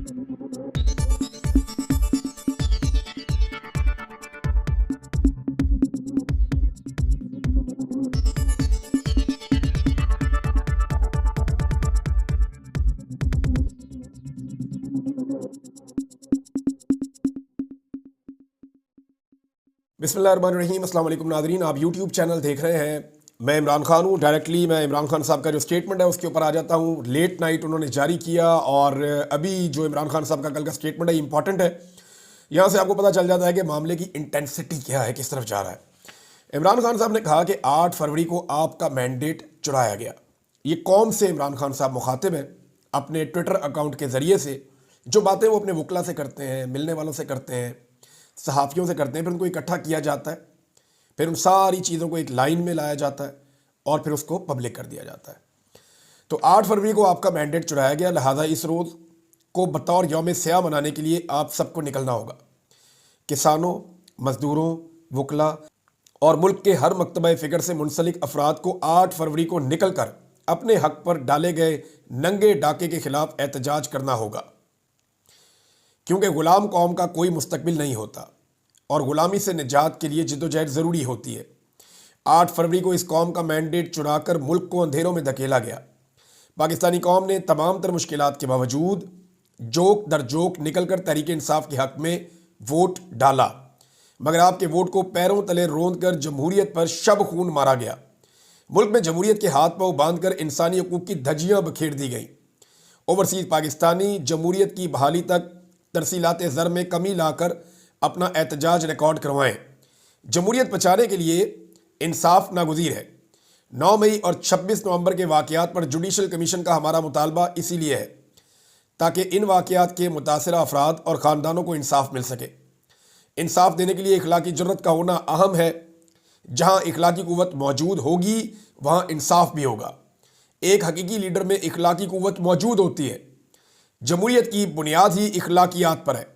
बिस्मिल्लाहिर्रहमानिर्रहीम। अस्सलाम वालेकुम नाज़रीन, आप यूट्यूब चैनल देख रहे हैं। मैं इमरान खान हूँ। डायरेक्टली मैं इमरान खान साहब का जो स्टेटमेंट है उसके ऊपर आ जाता हूँ। लेट नाइट उन्होंने जारी किया और अभी जो इमरान खान साहब का कल का स्टेटमेंट है इंपॉर्टेंट है। यहाँ से आपको पता चल जाता है कि मामले की इंटेंसिटी क्या है, किस तरफ जा रहा है। इमरान खान साहब ने कहा कि 8 फरवरी को आपका मैंडेट चुराया गया। ये कौम से इमरान खान साहब मुखातिब हैं अपने ट्विटर अकाउंट के ज़रिए से। जो बातें वो अपने वकला से करते हैं, मिलने वालों से करते हैं, सहाफ़ियों से करते हैं, फिर उनको इकट्ठा किया जाता है, फिर उन सारी चीज़ों को एक लाइन में लाया जाता है और फिर उसको पब्लिक कर दिया जाता है। तो 8 फरवरी को आपका मैंडेट चुराया गया, लिहाजा इस रोज़ को बतौर यौम स्याह मनाने के लिए आप सबको निकलना होगा। किसानों, मज़दूरों, वकला और मुल्क के हर मकतबा फ़िक्र से मुंसलिक अफराद को 8 फरवरी को निकल कर अपने हक पर डाले गए नंगे डाके के ख़िलाफ़ एहतजाज करना होगा, क्योंकि ग़ुलाम कौम का कोई मुस्तकबिल नहीं होता और ग़ुलामी से निजात के लिए जिद्दोजहद ज़रूरी होती है। 8 फरवरी को इस कौम का मैंडेट चुराकर मुल्क को अंधेरों में धकेला गया। पाकिस्तानी कौम ने तमाम तर मुश्किलात के बावजूद जोक दर जोक निकल कर तहरीक इंसाफ के हक़ में वोट डाला, मगर आपके वोट को पैरों तले रोंद कर जमहूरियत पर शब खून मारा गया। मुल्क में जमहूरियत के हाथ पाँव बांध कर इंसानी हकूक़ की धज्जियाँ बखेर दी गई। ओवरसीज़ पाकिस्तानी जमहूरियत की बहाली तक तरसीलात ज़र में कमी लाकर अपना एहतजाज रिकॉर्ड करवाएं। जमहूरियत बचाने के लिए इंसाफ नागुज़ीर है। 9 मई और 26 नवंबर के वाक़यात पर जुडिशल कमीशन का हमारा मुतालबा इसीलिए है ताकि इन वाक़यात के मुतासिरा अफराद और ख़ानदानों को इंसाफ मिल सके। इंसाफ देने के लिए इखलाकी जुर्रत का होना अहम है। जहाँ इखलाकी क़ुव्वत मौजूद होगी वहाँ इंसाफ भी होगा। एक हकीकी लीडर में इखलाकी क़ुव्वत मौजूद होती है। जमहूरियत की बुनियाद ही इखलाकियात पर है।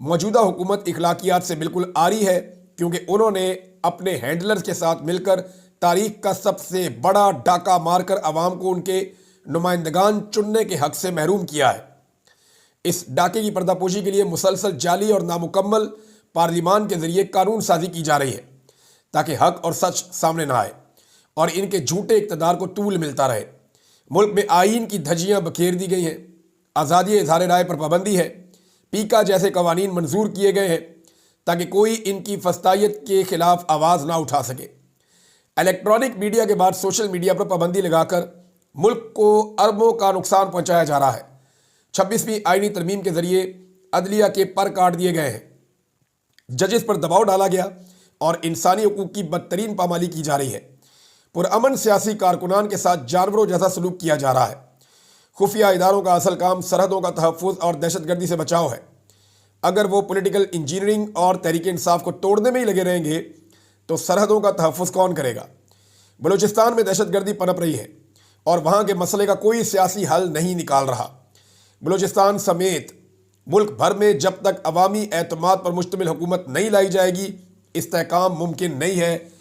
मौजूदा हुकूमत इखलाकियात से बिल्कुल आरी है, क्योंकि उन्होंने अपने हैंडलर्स के साथ मिलकर तारीख का सबसे बड़ा डाका मारकर अवाम को उनके नुमाइंदगान चुनने के हक से महरूम किया है। इस डाके की पर्दापोशी के लिए मुसलसल जाली और नामुकम्मल पार्लिमान के ज़रिए कानून साजी की जा रही है ताकि हक और सच सामने ना आए और इनके झूठे इक़्तिदार को तूल मिलता रहे। मुल्क में आईन की धज्जियाँ बखेर दी गई हैं। आज़ादी इज़हार राय पर पाबंदी है। पीका जैसे कवानीन मंजूर किए गए हैं ताकि कोई इनकी फस्तायत के खिलाफ आवाज़ ना उठा सके। इलेक्ट्रॉनिक मीडिया के बाद सोशल मीडिया पर पाबंदी लगाकर मुल्क को अरबों का नुकसान पहुंचाया जा रहा है। 26वीं आईनी तरमीम के जरिए अदलिया के पर काट दिए गए हैं, जजेस पर दबाव डाला गया और इंसानी हकूक़ की बदतरीन पामाली की जा रही है। पुरअमन सियासी कारकुनान के साथ जानवरों जैसा सलूक किया जा रहा है। खुफिया इदारों का असल काम सरहदों का तहफ़्फ़ुज़ और दहशतगर्दी से बचाव है। अगर वो पॉलिटिकल इंजीनियरिंग और तहरीक इंसाफ को तोड़ने में ही लगे रहेंगे तो सरहदों का तहफ़्फ़ुज़ कौन करेगा। बलूचिस्तान में दहशतगर्दी पनप रही है और वहाँ के मसले का कोई सियासी हल नहीं निकाल रहा। बलूचिस्तान समेत मुल्क भर में जब तक अवामी एतमाद पर मुश्तमिल हुकूमत नहीं लाई जाएगी इस्तेहकाम मुमकिन नहीं है।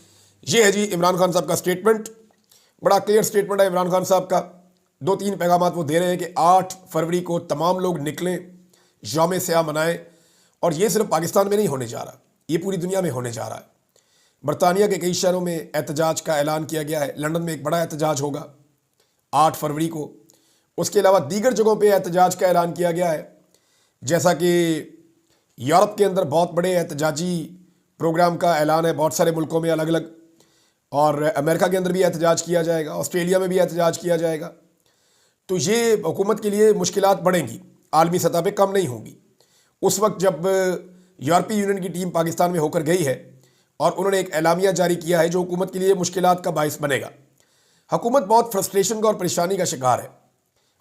ये है जी इमरान खान साहब का स्टेटमेंट। बड़ा क्लियर स्टेटमेंट है इमरान खान साहब का। 2-3 पैगाम वो दे रहे हैं कि 8 फरवरी को तमाम लोग निकलें, यौम स्याह मनाएं। और ये सिर्फ पाकिस्तान में नहीं होने जा रहा, ये पूरी दुनिया में होने जा रहा है। बरतानिया के कई शहरों में एहतजाज का ऐलान किया गया है। लंदन में एक बड़ा एहतजाज होगा 8 फरवरी को। उसके अलावा दीगर जगहों पे एहतजाज का ऐलान किया गया है, जैसा कि यूरोप के अंदर बहुत बड़े एहतजाजी प्रोग्राम का ऐलान है बहुत सारे मुल्कों में अलग अलग, और अमेरिका के अंदर भी एहतजाज किया जाएगा, ऑस्ट्रेलिया में भी एहतजाज किया जाएगा। तो ये हुकूमत के लिए मुश्किलात बढ़ेंगी, आलमी सतह पे कम नहीं होंगी। उस वक्त जब यूरोपीय यूनियन की टीम पाकिस्तान में होकर गई है और उन्होंने एक एलामिया जारी किया है जो हुकूमत के लिए मुश्किलात का बायस बनेगा। हुकूमत बहुत फ्रस्ट्रेशन का और परेशानी का शिकार है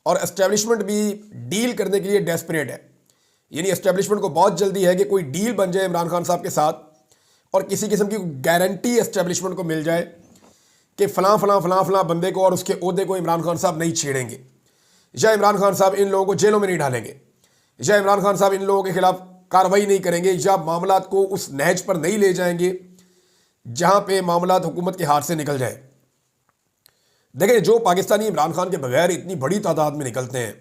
और एस्टेब्लिशमेंट भी डील करने के लिए डेस्परेट है। यानी एस्टेब्लिशमेंट को बहुत जल्दी है कि कोई डील बन जाए इमरान खान साहब के साथ और किसी किस्म की गारंटी एस्टेब्लिशमेंट को मिल जाए कि फ़लाँ फ़लाँ फ़लाँ फ़लाँ बंदे को और उसके ओहदे को इमरान खान साहब नहीं छेड़ेंगे, या इमरान खान साहब इन लोगों को जेलों में नहीं डालेंगे, या इमरान खान साहब इन लोगों के खिलाफ कार्रवाई नहीं करेंगे, या मामलात को उस नहज पर नहीं ले जाएंगे जहाँ पे मामलात हुकूमत के हाथ से निकल जाए। देखिए, जो पाकिस्तानी इमरान खान के बगैर इतनी बड़ी तादाद में निकलते हैं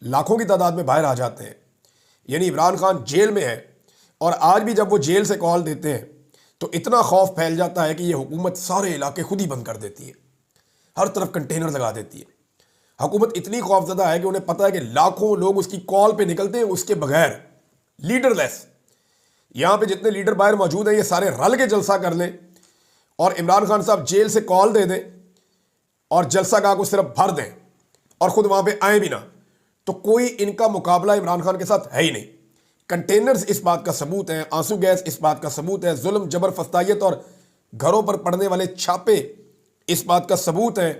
लाखों की तादाद में बाहर आ जाते हैं। यानी इमरान खान जेल में है और आज भी जब वो जेल से कॉल देते हैं तो इतना खौफ फैल जाता है कि ये हुकूमत सारे इलाके खुद ही बंद कर देती है, हर तरफ कंटेनर लगा देती है। हुकूमत इतनी खौफजदा है कि उन्हें पता है कि लाखों लोग उसकी कॉल पे निकलते हैं उसके बगैर, लीडरलेस। यहां पे जितने लीडर बाहर मौजूद हैं ये सारे रल के जलसा कर लें और इमरान खान साहब जेल से कॉल दे दें और जलसा गाह को सिर्फ भर दें और खुद वहां पे आए भी ना, तो कोई इनका मुकाबला इमरान खान के साथ है ही नहीं। कंटेनर्स इस बात का सबूत है, आंसू गैस इस बात का सबूत है, जुल्म जबर फस्तायत और घरों पर पड़ने वाले छापे इस बात का सबूत है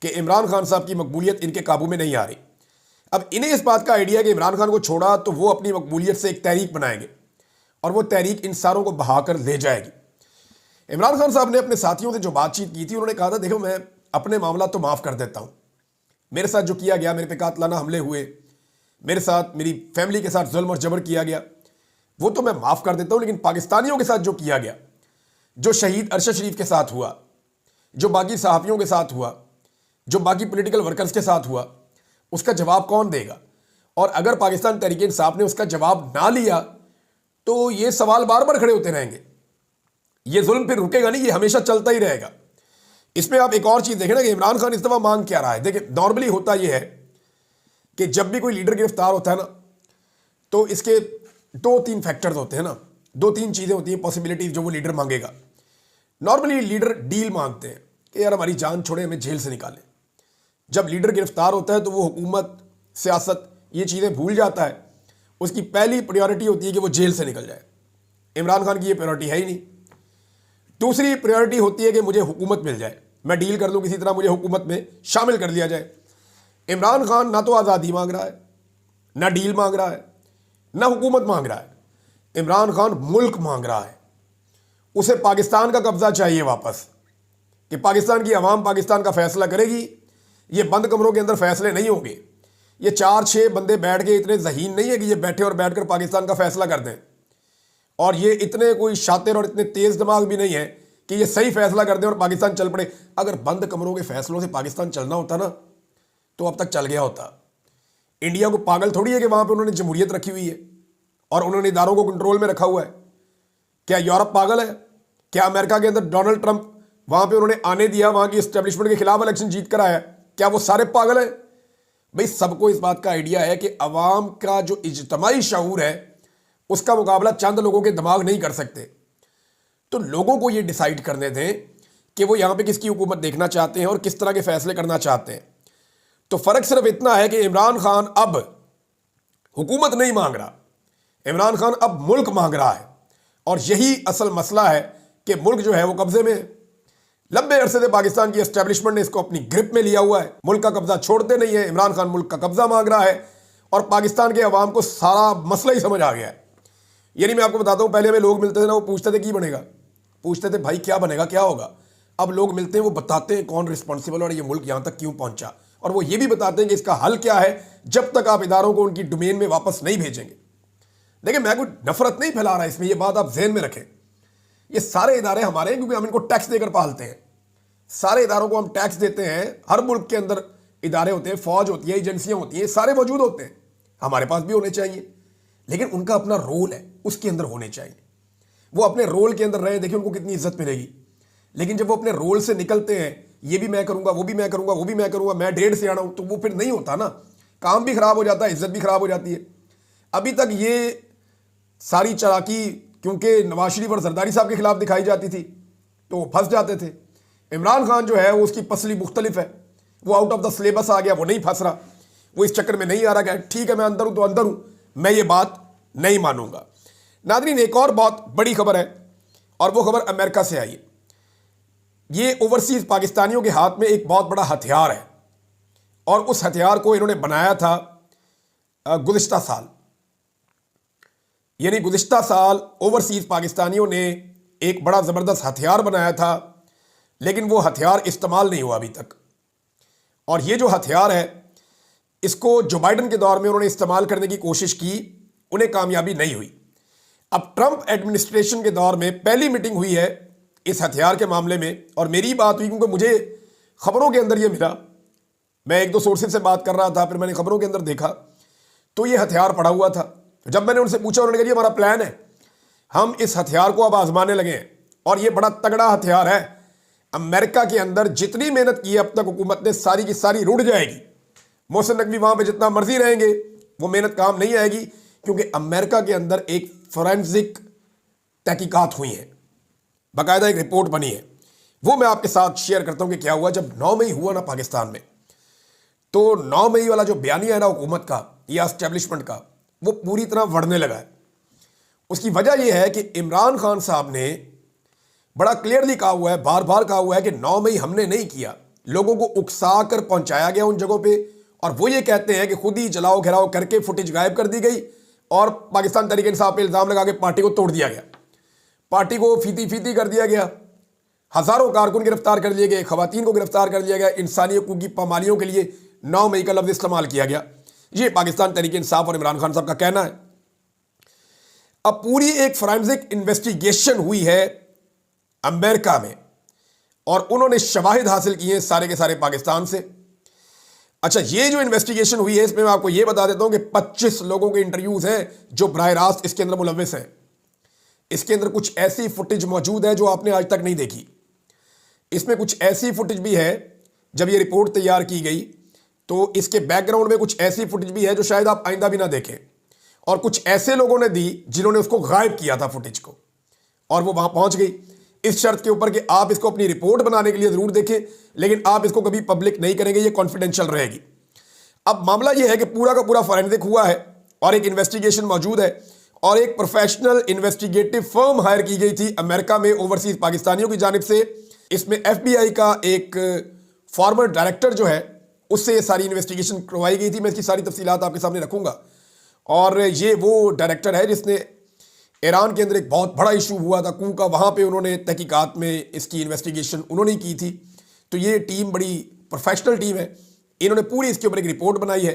कि इमरान खान साहब की मकबूलियत इनके काबू में नहीं आ रही। अब इन्हें इस बात का आइडिया है कि इमरान खान को छोड़ा तो वो अपनी मकबूलियत से एक तहरीक बनाएंगे और वो तहरीक इन सारों को बहाकर ले जाएगी। इमरान खान साहब ने अपने साथियों से जो बातचीत की थी, उन्होंने कहा था देखो मैं अपने मामला तो माफ़ कर देता हूँ, मेरे साथ जो किया गया, मेरे पे कातलाना हमले हुए, मेरे साथ मेरी फैमिली के साथ जुल्म और जबर किया गया, वो तो मैं माफ़ कर देता हूँ, लेकिन पाकिस्तानियों के साथ जो किया गया, जो शहीद अरशद शरीफ के साथ हुआ, जो बाकी सहाफ़ियों के साथ हुआ, जो बाकी पॉलिटिकल वर्कर्स के साथ हुआ, उसका जवाब कौन देगा? और अगर पाकिस्तान तहरीक इंसाफ ने उसका जवाब ना लिया तो ये सवाल बार बार खड़े होते रहेंगे, ये जुल्म फिर रुकेगा नहीं, ये हमेशा चलता ही रहेगा। इसमें आप एक और चीज़ देखें ना कि इमरान खान इस दफ़ा मांग क्या रहा है। देखिए नॉर्मली होता यह है कि जब भी कोई लीडर गिरफ्तार होता है ना तो इसके 2-3 फैक्टर्स होते हैं ना, 2-3 चीज़ें होती हैं, पॉसिबिलिटीज जो वो लीडर मांगेगा। नॉर्मली लीडर डील मांगते हैं कि यार हमारी जान छोड़े, हमें जेल से निकालें। जब लीडर गिरफ्तार होता है तो वो हुकूमत, सियासत ये चीज़ें भूल जाता है, उसकी पहली प्रायोरिटी होती है कि वो जेल से निकल जाए। इमरान खान की ये प्रायोरिटी है ही नहीं। दूसरी प्रायोरिटी होती है कि मुझे हुकूमत मिल जाए, मैं डील कर लूँ किसी तरह, मुझे हुकूमत में शामिल कर लिया जाए। इमरान खान ना तो आज़ादी मांग रहा है, ना डील मांग रहा है, ना हुकूमत मांग रहा है। इमरान खान मुल्क मांग रहा है। उसे पाकिस्तान का कब्जा चाहिए वापस, कि पाकिस्तान की आवाम पाकिस्तान का फैसला करेगी। ये बंद कमरों के अंदर फैसले नहीं होंगे। ये 4-6 बंदे बैठ के इतने ज़हीन नहीं है कि ये बैठे और बैठकर पाकिस्तान का फैसला कर दें, और ये इतने कोई शातिर और इतने तेज़ दिमाग भी नहीं है कि ये सही फैसला कर दें और पाकिस्तान चल पड़े। अगर बंद कमरों के फैसलों से पाकिस्तान चलना होता ना तो अब तक चल गया होता। इंडिया को पागल थोड़ी है कि वहाँ पे उन्होंने जमहूरियत रखी हुई है और उन्होंने इदारों को कंट्रोल में रखा हुआ है। क्या यूरोप पागल है? क्या अमेरिका के अंदर डोनाल्ड ट्रंप वहाँ पे उन्होंने आने दिया, वहाँ की इस्टेब्लिशमेंट के खिलाफ इलेक्शन जीत कर आया? क्या वो सारे पागल हैं? भाई सबको इस बात का आइडिया है कि अवाम का जो इज्तिमाई शऊर है उसका मुकाबला चंद लोगों के दिमाग नहीं कर सकते। तो लोगों को ये डिसाइड करने दें कि वो यहाँ पे किसकी हुकूमत देखना चाहते हैं और किस तरह के फैसले करना चाहते हैं। तो फ़र्क सिर्फ इतना है कि इमरान खान अब हुकूमत नहीं मांग रहा, इमरान खान अब मुल्क मांग रहा है। और यही असल मसला है कि मुल्क जो है वो कब्जे में है। लंबे अरसे से पाकिस्तान की एस्टेब्लिशमेंट ने इसको अपनी ग्रिप में लिया हुआ है, मुल्क का कब्जा छोड़ते नहीं है। इमरान खान मुल्क का कब्जा मांग रहा है और पाकिस्तान के अवाम को सारा मसला ही समझ आ गया है। यानी मैं आपको बताता हूँ, पहले हमें लोग मिलते थे ना, वो पूछते थे की बनेगा, पूछते थे भाई क्या बनेगा, क्या होगा। अब लोग मिलते हैं, वो बताते हैं कौन रिस्पॉन्सिबल और ये मुल्क यहाँ तक क्यों पहुँचा, और वो ये भी बताते हैं कि इसका हल क्या है जब तक आप इदारों को उनकी डोमेन में वापस नहीं भेजेंगे। देखिए मैं कोई नफरत नहीं फैला रहा इसमें, ये बात आप जहन में रखें। ये सारे इदारे हमारे हैं क्योंकि हम इनको टैक्स देकर पालते हैं। सारे इदारों को हम टैक्स देते हैं। हर मुल्क के अंदर इदारे होते हैं, फौज होती है, एजेंसियां होती हैं, सारे मौजूद होते हैं। हमारे पास भी होने चाहिए, लेकिन उनका अपना रोल है, उसके अंदर होने चाहिए। वो अपने रोल के अंदर रहे, देखिए उनको कितनी इज्जत मिलेगी। लेकिन जब वो अपने रोल से निकलते हैं, ये भी मैं करूंगा, वो भी मैं करूंगा, वो भी मैं करूंगा, मैं 1.5 से आना हूं, तो वो फिर नहीं होता ना। काम भी खराब हो जाता है, इज्जत भी खराब हो जाती है। अभी तक ये सारी चालाकी क्योंकि नवाज शरीफ और जरदारी साहब के खिलाफ दिखाई जाती थी तो वो फंस जाते थे। इमरान खान जो है वो उसकी पसली मुख्तलिफ है, वो आउट ऑफ द सिलेबस आ गया, वो नहीं फंस रहा, वो इस चक्कर में नहीं आ रहा कि ठीक है मैं अंदर हूं तो अंदर हूं, मैं ये बात नहीं मानूंगा। नादरीन एक और बहुत बड़ी खबर है और वो खबर अमेरिका से आई है। ये ओवरसीज पाकिस्तानियों के हाथ में एक बहुत बड़ा हथियार है और उस हथियार को इन्होंने बनाया था गुज़िश्ता साल। यानी गुज़िश्ता साल ओवरसीज पाकिस्तानियों ने एक बड़ा ज़बरदस्त हथियार बनाया था, लेकिन वो हथियार इस्तेमाल नहीं हुआ अभी तक। और ये जो हथियार है इसको जो बाइडन के दौर में उन्होंने इस्तेमाल करने की कोशिश की, उन्हें कामयाबी नहीं हुई। अब ट्रंप एडमिनिस्ट्रेशन के दौर में पहली मीटिंग हुई है इस हथियार के मामले में, और मेरी बात हुई क्योंकि मुझे खबरों के अंदर ये मिला मैं एक दो सोर्सेज से बात कर रहा था, फिर मैंने खबरों के अंदर देखा तो ये हथियार पड़ा हुआ था। जब मैंने उनसे पूछा, उन्होंने कहा जी हमारा प्लान है, हम इस हथियार को अब आजमाने लगे हैं और ये बड़ा तगड़ा हथियार है। अमेरिका के अंदर जितनी मेहनत की है अब तक हुकूमत ने, सारी की सारी रुड़ जाएगी। मोहसिन नकवी वहां पे जितना मर्जी रहेंगे, वो मेहनत काम नहीं आएगी, क्योंकि अमेरिका के अंदर एक फोरेंसिक तहकीकात हुई है, बाकायदा एक रिपोर्ट बनी है। वो मैं आपके साथ शेयर करता हूं कि क्या हुआ जब 9 मई हुआ ना पाकिस्तान में। तो 9 मई वाला जो बयानिया है ना हुकूमत का या एस्टेब्लिशमेंट का, वो पूरी तरह बढ़ने लगा है। उसकी वजह यह है कि इमरान खान साहब ने बड़ा क्लियरली कहा हुआ है, बार बार कहा हुआ है कि 9 मई हमने नहीं किया, लोगों को उकसा कर पहुंचाया गया उन जगहों पे। और वो ये कहते हैं कि खुद ही जलाओ घेराव करके फुटेज गायब कर दी गई और पाकिस्तान तहरीक इंसाफ पे इल्जाम लगा के पार्टी को तोड़ दिया गया, पार्टी को फीती फीती कर दिया गया, हजारों कारकुन गिरफ्तार कर लिए गए, खवातीन को गिरफ्तार कर लिया गया, इंसानी हकूक की पामालियों के लिए 9 मई का लफ्ज इस्तेमाल किया गया। ये पाकिस्तान तहरीक इंसाफ और इमरान खान साहब का कहना है। अब पूरी एक फोरेंसिक इन्वेस्टिगेशन हुई है अमेरिका में और उन्होंने शवाहिद हासिल किए सारे के सारे पाकिस्तान से। अच्छा, ये जो इन्वेस्टिगेशन हुई है इसमें मैं आपको ये बता देता हूं कि 25 लोगों के इंटरव्यूज हैं जो बराह रास्त इसके अंदर मुलव्विस हैं। इसके अंदर कुछ ऐसी फुटेज मौजूद है जो आपने आज तक नहीं देखी। इसमें कुछ ऐसी फुटेज भी है, जब ये रिपोर्ट तैयार की गई तो इसके बैकग्राउंड में कुछ ऐसी फुटेज भी है जो शायद आप आइंदा भी ना देखें। और कुछ ऐसे लोगों ने दी जिन्होंने उसको गायब किया था फुटेज को, और वो वहां पहुंच गई इस शर्त के ऊपर कि आप इसको अपनी रिपोर्ट बनाने के लिए जरूर देखें, लेकिन आप इसको कभी पब्लिक नहीं करेंगे, ये कॉन्फिडेंशियल रहेगी। अब मामला ये है कि पूरा का पूरा फॉरेंसिक हुआ है और एक इन्वेस्टिगेशन मौजूद है और एक प्रोफेशनल इन्वेस्टिगेटिव फर्म हायर की गई थी अमेरिका में ओवरसीज पाकिस्तानियों की जानिब से। इसमें FBI का एक फॉर्मर डायरेक्टर जो है उससे ये सारी इन्वेस्टिगेशन करवाई गई थी। मैं इसकी सारी तफसीलात आपके सामने रखूंगा। और ये वो डायरेक्टर है जिसने ईरान के अंदर एक बहुत बड़ा इशू हुआ था कू का, वहाँ पे उन्होंने तहकीकात में इसकी इन्वेस्टिगेशन उन्होंने की थी। तो ये टीम बड़ी प्रोफेशनल टीम है, इन्होंने पूरी इसके ऊपर एक रिपोर्ट बनाई है।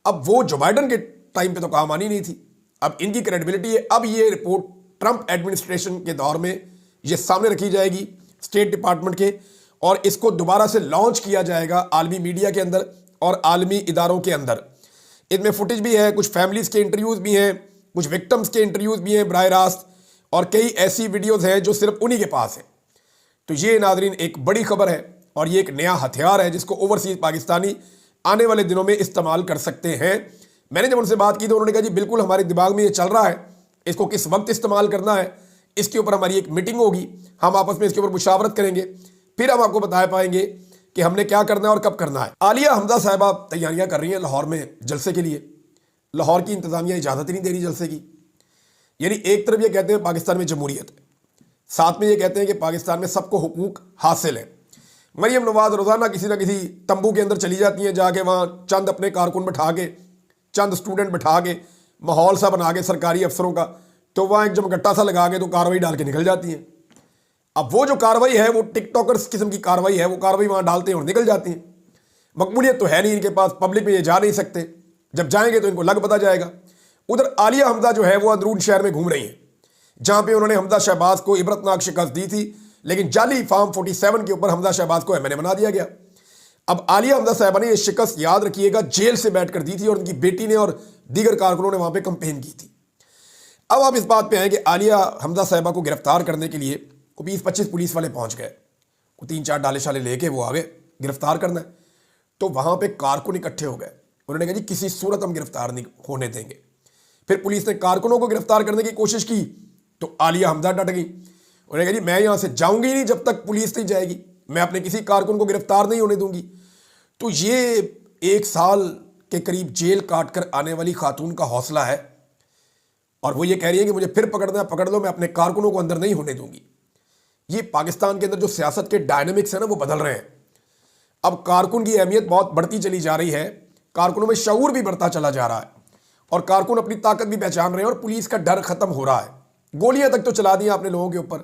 अब वो जो बाइडन के टाइम पे तो काम आनी नहीं थी, अब इनकी क्रेडिबिलिटी है। अब ये रिपोर्ट ट्रंप एडमिनिस्ट्रेशन के दौर में ये सामने रखी जाएगी स्टेट डिपार्टमेंट के, और इसको दोबारा से लॉन्च किया जाएगा आलमी मीडिया के अंदर और आलमी इदारों के अंदर। इनमें फुटेज भी है, कुछ फैमिलीज के इंटरव्यूज भी हैं, कुछ विक्टिम्स के इंटरव्यूज भी हैं बराह रास्त, और कई ऐसी वीडियोज हैं जो सिर्फ उन्हीं के पास है। तो ये नाजरीन एक बड़ी खबर है और ये एक नया हथियार है जिसको ओवरसीज पाकिस्तानी आने वाले दिनों में इस्तेमाल कर सकते हैं। मैंने जब उनसे बात की तो उन्होंने कहा जी बिल्कुल हमारे दिमाग में ये चल रहा है, इसको किस वक्त इस्तेमाल करना है, इसके ऊपर हमारी एक मीटिंग होगी, हम आपस में इसके ऊपर मुशावरत करेंगे, फिर हम आपको बता पाएंगे कि हमने क्या करना है और कब करना है। आलिया हमजा साहिबा तैयारियां कर रही हैं लाहौर में जलसे के लिए। लाहौर की इंतजामिया इजाज़त ही नहीं दे रही जलसे की। यानी एक तरफ ये कहते हैं पाकिस्तान में जमहूरियत है, साथ में ये कहते हैं कि पाकिस्तान में सबको हुकूक हासिल है। मरियम नवाज रोज़ाना किसी ना किसी तंबू के अंदर चली जाती हैं, जाके वहाँ चंद अपने कारकुन बिठा के, चंद स्टूडेंट बिठा के, माहौल सा बना के सरकारी अफसरों का, तो वहाँ एक जमगट्टा सा लगा के तो कार्रवाई डाल के निकल जाती हैं। अब वो जो कार्रवाई है वो टिकटॉकर्स किस्म की कार्रवाई है, वो कार्रवाई वहाँ डालते हैं और निकल जाती हैं। मकबूलियत तो है नहीं इनके पास, पब्लिक में ये जा नहीं सकते, जब जाएंगे तो इनको लग पता जाएगा। उधर आलिया हमजा जो है वो अंदरून शहर में घूम रही है, जहाँ पे उन्होंने हमजा शहबाज को इबरतनाक शिकस्त दी थी, लेकिन जाली फार्म 47 के ऊपर हमजा शहबाज को MNA बना दिया गया। अब आलिया हमजा साहबा ने यह शिकस्त याद रखिएगा जेल से बैठकर दी थी और उनकी बेटी ने और दीगर कारकुनों ने वहां पे कंपेन की थी। अब आप इस बात पे हैं कि आलिया हमजा साहबा को गिरफ्तार करने के लिए 20-25 पुलिस वाले पहुंच गए, 3-4 डाले शाले लेके वो आ गए गिरफ्तार करना है। तो वहां पे कारकुन इकट्ठे हो गए, उन्होंने कहा जी किसी सूरत हम गिरफ्तार नहीं होने देंगे। फिर पुलिस ने कारकुनों को गिरफ्तार करने की कोशिश की तो आलिया हमजा डट गई, उन्होंने कहा जी मैं यहां से जाऊंगी नहीं जब तक पुलिस नहीं जाएगी, मैं अपने किसी कारकुन को गिरफ्तार नहीं होने दूंगी। तो ये 1 साल के करीब जेल काट कर आने वाली खातून का हौसला है, और वो ये कह रही है कि मुझे फिर पकड़ना है पकड़ लो, मैं अपने कारकुनों को अंदर नहीं होने दूंगी। ये पाकिस्तान के अंदर जो सियासत के डायनेमिक्स है ना वो बदल रहे हैं। अब कारकुन की अहमियत बहुत बढ़ती चली जा रही है, कारकुनों में शऊर भी बढ़ता चला जा रहा है और कारकुन अपनी ताकत भी पहचान रहे हैं और पुलिस का डर खत्म हो रहा है। गोलियां तक तो चला दी आपने लोगों के ऊपर,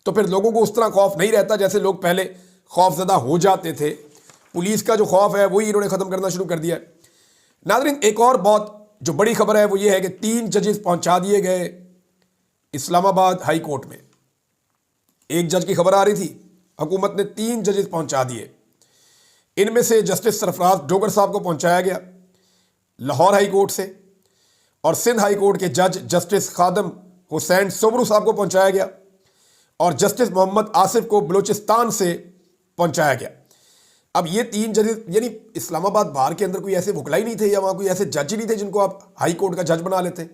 तो फिर लोगों को उस तरह खौफ नहीं रहता जैसे लोग पहले खौफजदा हो जाते थे। पुलिस का जो खौफ है वही इन्होंने खत्म करना शुरू कर दिया है। नाज़रीन एक और बहुत जो बड़ी खबर है वो ये है कि 3 जजेस पहुंचा दिए गए इस्लामाबाद हाई कोर्ट में। एक जज की खबर आ रही थी, हुकूमत ने 3 जजेस पहुंचा दिए। इनमें से जस्टिस सरफराज डोगर साहब को पहुंचाया गया लाहौर हाई कोर्ट से, और सिंध हाई कोर्ट के जज जस्टिस खादम हुसैन सोबरू साहब को पहुंचाया गया, और जस्टिस मोहम्मद आसिफ को बलूचिस्तान से पहुंचाया गया। अब ये 3 जजेस, यानी इस्लामाबाद बार के अंदर कोई ऐसे वकला ही नहीं थे या वहां कोई ऐसे जज ही नहीं थे जिनको आप हाई कोर्ट का जज बना लेते।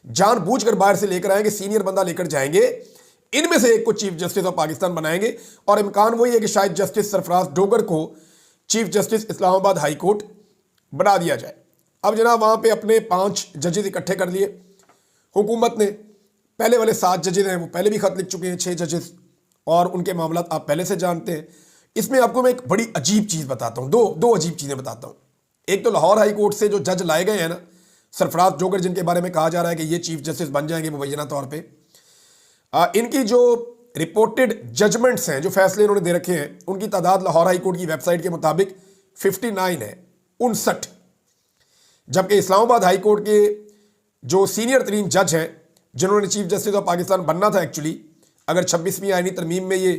जानबूझकर बाहर से लेकर आएंगे, सीनियर बंदा लेकर जाएंगे, इनमें से एक को चीफ जस्टिस ऑफ पाकिस्तान बनाएंगे, और इम्कान वही है कि शायद जस्टिस सरफराज डोगर को chief justice Islamabad high court बना दिया जाए। अब जनाब वहां पे अपने 5 जजेस इकट्ठे कर लिए हुकूमत ने। पहले वाले 7 जजेस हैं वो पहले भी खत लिख चुके हैं, 6 जजेस, और उनके मामला आप पहले से जानते हैं। इसमें आपको मैं एक बड़ी अजीब चीज़ बताता हूँ, दो अजीब चीज़ें बताता हूँ। एक तो लाहौर हाई कोर्ट से जो जज लाए गए हैं ना, सरफराज डोगर, जिनके बारे में कहा जा रहा है कि ये चीफ जस्टिस बन जाएंगे मुबैना तौर पे, इनकी जो रिपोर्टेड जजमेंट्स हैं, जो फैसले इन्होंने दे रखे हैं, उनकी तादाद लाहौर हाई कोर्ट की वेबसाइट के मुताबिक 59 है, 59। जबकि इस्लामाबाद हाई कोर्ट के जो सीनियर तरीन जज हैं, जिन्होंने चीफ जस्टिस ऑफ पाकिस्तान बनना था एक्चुअली, अगर 26वीं आईनी तरमीम में ये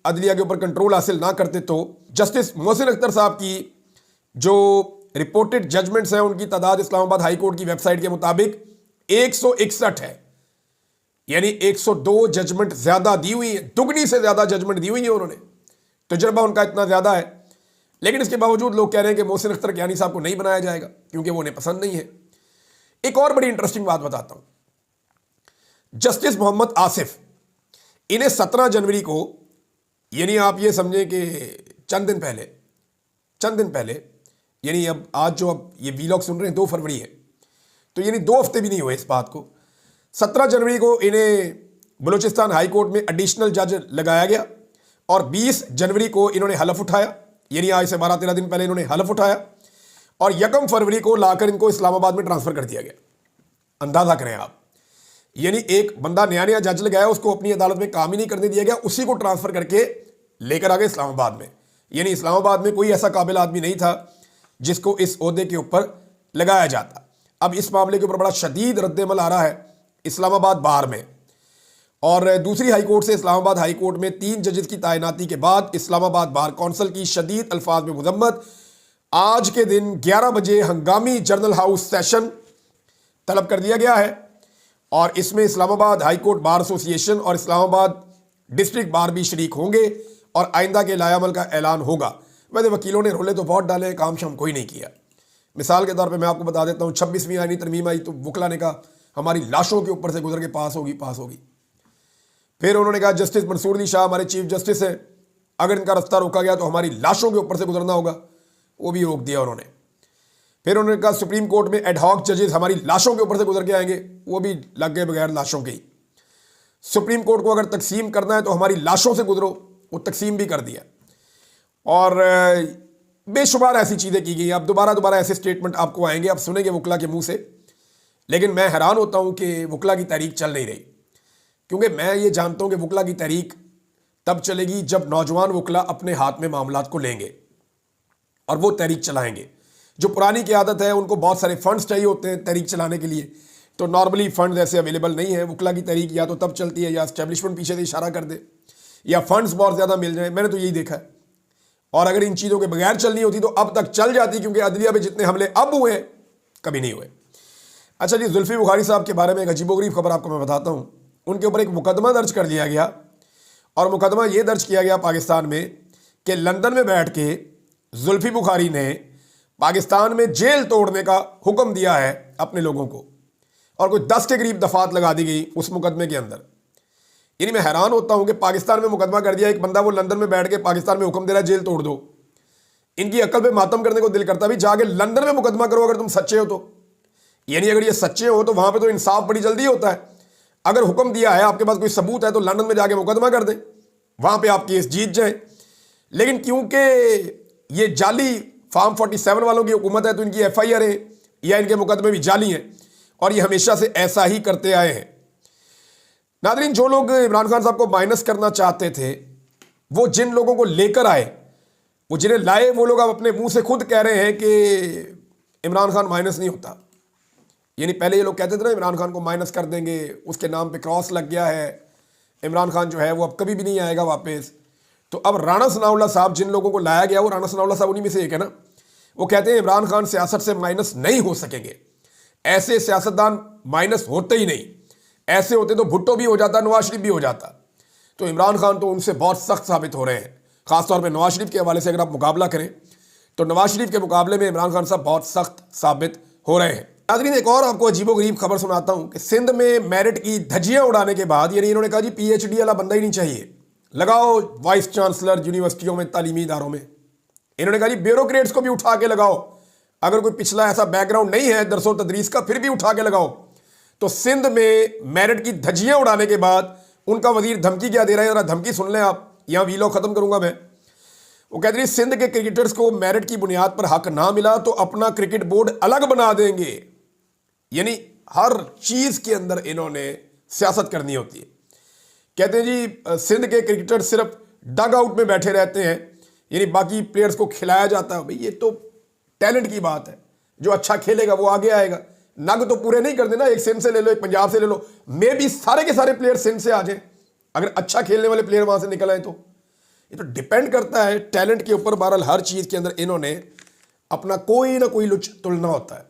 अदलिया के ऊपर कंट्रोल हासिल ना करते, तो जस्टिस मोहसिन अख्तर साहब की जो रिपोर्टेड जजमेंट्स हैं उनकी तादाद इस्लामाबाद हाई कोर्ट की वेबसाइट के मुताबिक 161 है। यानी 102 जजमेंट ज्यादा दी हुई है, दुगनी से ज्यादा जजमेंट दी हुई है उन्होंने। तजुर्बा उनका इतना ज्यादा है, लेकिन इसके बावजूद लोग कह रहे हैं कि मोहसिन अख्तर कियानी साहब को नहीं बनाया जाएगा क्योंकि वो उन्हें पसंद नहीं है। एक और बड़ी इंटरेस्टिंग बात बताता हूं, जस्टिस मोहम्मद आसिफ, इन्हें 17 जनवरी को, यानी आप ये समझें कि चंद दिन पहले, यानी आज ये वीलॉग सुन रहे हैं 2 फरवरी है, तो यानी 2 हफ्ते भी नहीं हुए इस बात को। 17 जनवरी को इन्हें बलूचिस्तान हाई कोर्ट में एडिशनल जज लगाया गया, और 20 जनवरी को इन्होंने हलफ उठाया, यानी आज से 12-13 दिन पहले इन्होंने हलफ उठाया, और 1 फरवरी को लाकर इनको इस्लामाबाद में ट्रांसफर कर दिया गया। अंदाजा करें आप, यानी एक बंदा नया जज लगाया, उसको अपनी अदालत में काम ही नहीं करने दिया गया, उसी को ट्रांसफर करके लेकर आ गए इस्लामाबाद में। यानी इस्लामाबाद में कोई ऐसा काबिल आदमी नहीं था जिसको इस ओहदे के ऊपर लगाया जाता। अब इस मामले के ऊपर बड़ा शदीद रद्द-ए-अमल आ रहा है इस्लामाबाद बार में, और दूसरी हाई कोर्ट से इस्लामाबाद हाई कोर्ट में 3 जजेस की तैनाती के बाद इस्लामाबाद बार कौंसिल की शदीद अल्फाज में मुजम्मत आज के दिन 11 बजे हंगामी जर्नल हाउस सेशन तलब कर दिया गया है, और इसमें Islamabad high court bar association और इस्लामाबाद डिस्ट्रिक्ट बार भी शरीक होंगे, और आइंदा के लायामल का ऐलान होगा। वैसे वकीलों ने रोले तो बहुत डाले, काम शाम कोई नहीं किया। मिसाल के तौर पे मैं आपको बता देता हूँ, 26वीं आईनी तरमीम आई तो वकला ने कहा हमारी लाशों के ऊपर से गुजर के पास होगी। फिर उन्होंने कहा जस्टिस मंसूर अली शाह हमारे चीफ जस्टिस हैं, अगर इनका रास्ता रोका गया तो हमारी लाशों के ऊपर से गुजरना होगा, वो भी रोक दिया उन्होंने। फिर उन्होंने कहा सुप्रीम कोर्ट में एडहॉक जजेस हमारी लाशों के ऊपर से गुजर के आएंगे, वो भी लग गए बगैर लाशों के ही। सुप्रीम कोर्ट को अगर तकसीम करना है तो हमारी लाशों से गुजरो, वो तकसीम भी कर दिया, और बेशुमार ऐसी चीज़ें की गई। अब दोबारा ऐसे स्टेटमेंट आपको आएंगे, आप सुनेंगे वकला के मुंह से, लेकिन मैं हैरान होता हूं कि वकला की तहरीक चल नहीं रही, क्योंकि मैं ये जानता हूं कि वकला की तहरीक तब चलेगी जब नौजवान वकला अपने हाथ में मामलात को लेंगे और वो तहरीक चलाएंगे। जो पुरानी की आदत है, उनको बहुत सारे फंड्स चाहिए होते हैं तहरीक चलाने के लिए, तो नॉर्मली फंड्स ऐसे अवेलेबल नहीं है। वकला की तहरीक या तो तब चलती है या एस्टेब्लिशमेंट पीछे से इशारा कर दे, या फंड्स बहुत ज़्यादा मिल जाए, मैंने तो यही देखा है। और अगर इन चीज़ों के बगैर चलनी होती तो अब तक चल जाती, क्योंकि अदलिया में जितने हमले अब हुए हैं कभी नहीं हुए। अच्छा जी, जुल्फी बुखारी साहब के बारे में एक अजीबोगरीब खबर आपको मैं बताता हूँ। उनके ऊपर एक मुकदमा दर्ज कर लिया गया, और मुकदमा ये दर्ज किया गया पाकिस्तान में कि लंदन में बैठ के जुल्फी बुखारी ने पाकिस्तान में जेल तोड़ने का हुक्म दिया है अपने लोगों को, और कोई 10 के करीब दफात लगा दी गई उस मुकदमे के अंदर। यानी मैं हैरान होता हूं कि पाकिस्तान में मुकदमा कर दिया एक बंदा, वो लंदन में बैठ के पाकिस्तान में हुक्म दे रहा है जेल तोड़ दो। इनकी अक्ल पे मातम करने को दिल करता भी, जाके लंदन में मुकदमा करो अगर तुम सच्चे हो तो। यानी अगर ये सच्चे हो तो वहां पे तो इंसाफ बड़ी जल्दी होता है। अगर हुक्म दिया है, आपके पास कोई सबूत है, तो लंदन में जाके मुकदमा कर दें, वहां पे आप केस जीत जाए। लेकिन क्योंकि ये जाली फार्म 47 वालों की हुकूमत है, तो इनकी FIR या इनके मुकदमे भी जाली हैं, और ये हमेशा से ऐसा ही करते आए हैं। नादरीन, जो लोग इमरान खान साहब को माइनस करना चाहते थे, वो जिन लोगों को लेकर आए, वो जिन्हें लाए, वो लोग अब अपने मुंह से खुद कह रहे हैं कि इमरान खान माइनस नहीं होता। यानी पहले ये लोग कहते थे ना इमरान खान को माइनस कर देंगे, उसके नाम पे क्रॉस लग गया है, इमरान खान जो है वो अब कभी भी नहीं आएगा वापस। तो अब राणा सनाउल्लाह साहब, जिन लोगों को लाया गया, वो राणा सनाउल्लाह साहब उन्हीं में से एक है ना। वो कहते हैं इमरान खान सियासत से माइनस नहीं हो सकेंगे, ऐसे सियासतदान माइनस होते ही नहीं, ऐसे होते तो भुट्टो भी हो जाता, नवाज शरीफ भी हो जाता। तो इमरान खान तो उनसे बहुत सख्त साबित हो रहे हैं। खासतौर पर नवाज शरीफ के हवाले से अगर आप मुकाबला करें तो नवाज शरीफ के मुकाबले में इमरान खान साहब बहुत सख्त साबित हो रहे हैं। नाज़रीन, एक और आपको अजीबोगरीब खबर सुनाता हूं कि सिंध में मेरिट की धज्जियां उड़ाने के बाद, यानी इन्होंने कहा जी पीएचडी वाला बंदा ही नहीं चाहिए, लगाओ वाइस चांसलर यूनिवर्सिटियों में, तालीमी इदारों में। इन्होंने कहा जी ब्यूरोक्रेट्स को भी उठा के लगाओ, अगर कोई पिछला ऐसा बैकग्राउंड नहीं है दरसो तदरीस का, फिर भी उठा के लगाओ। तो सिंध में मेरिट की धज्जियां उड़ाने के बाद उनका वजीर धमकी क्या दे रहा है, जरा धमकी सुन लें आप, यहां वीलॉग खत्म करूंगा मैं। वो कहते हैं सिंध के क्रिकेटर्स को मेरिट की बुनियाद पर हक ना मिला तो अपना क्रिकेट बोर्ड अलग बना देंगे। यानी हर चीज के अंदर इन्होंने सियासत करनी होती है। कहते हैं जी सिंध के क्रिकेटर सिर्फ डग आउट में बैठे रहते हैं, यानी बाकी प्लेयर्स को खिलाया जाता है। भाई ये तो टैलेंट की बात है, जो अच्छा खेलेगा वो आगे आएगा। नग तो पूरे नहीं कर देना, एक सिंध से ले लो, एक पंजाब से ले लो, मे भी सारे के सारे प्लेयर सिंध से आ जाए, अगर अच्छा खेलने वाले प्लेयर वहां से निकल आए तो। ये तो डिपेंड करता है टैलेंट के ऊपर। बहरहाल हर चीज के अंदर इन्होंने अपना कोई ना कोई लुच तुलना होता है,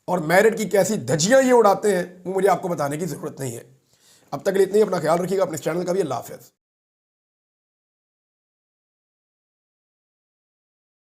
और मेरिट की कैसी धज्जियां ये उड़ाते हैं वो मुझे आपको बताने की जरूरत नहीं है। अब तक के लिए इतना ही। अपना ख्याल रखिएगा, अपने चैनल का भी। अल्लाह हाफ़िज़।